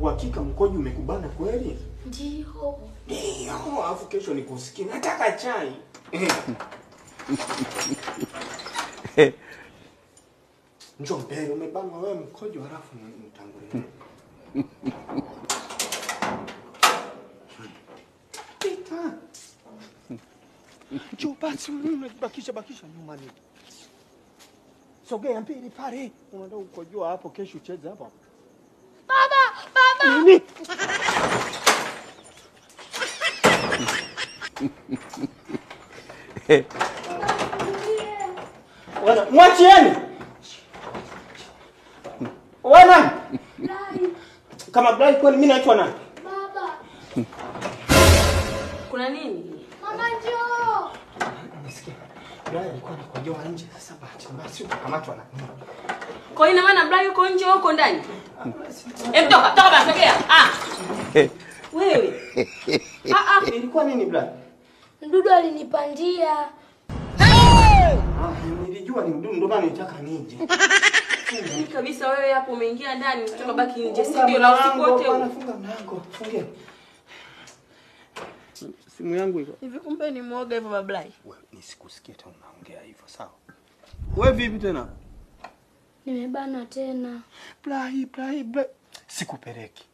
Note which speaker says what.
Speaker 1: uhakika mkojo umekubana kweli?
Speaker 2: Ndio.
Speaker 1: Ndio, afu kesho nikusikie. Nataka chai. Njoo mbele, umebana wewe mkojo halafu nitangulie. Pita. Njoo basi, unabakisha nyuma nini? Sogea mbele pale. Unataka ukojoa hapo kesho ucheze hapo.
Speaker 2: Baba!
Speaker 1: Nini? Wana, mwachieni. Wana.
Speaker 2: Blai.
Speaker 1: Kama Blai kwani mimi naitwa nani?
Speaker 2: Baba.
Speaker 3: Kuna nini?
Speaker 2: Mama njoo.
Speaker 1: Nisikia. Blai alikuwa anakojoa nje, sasa bahati mbaya sio kukamatwa na nini.
Speaker 3: Kwa ina maana Blai yuko nje huko ndani? Toka basi sogea. Wewe.
Speaker 1: Ilikuwa nini Blai?
Speaker 2: Mdudu alinipandia.
Speaker 1: Nilijua ni mdudu ndio maana nitaka nije.
Speaker 3: Ni kabisa wewe hapo umeingia ndani kutoka baki nje ndio la usiku wote.
Speaker 1: Funga mlango, fungia. Simu yangu iko.
Speaker 3: Hivi kumbe ni muoga hivyo Baba Blai?
Speaker 1: Wewe nisikusikie tena unaongea hivyo, sawa? Wewe vipi tena?
Speaker 2: Nimebana tena.
Speaker 1: Blai. Sikupeleki.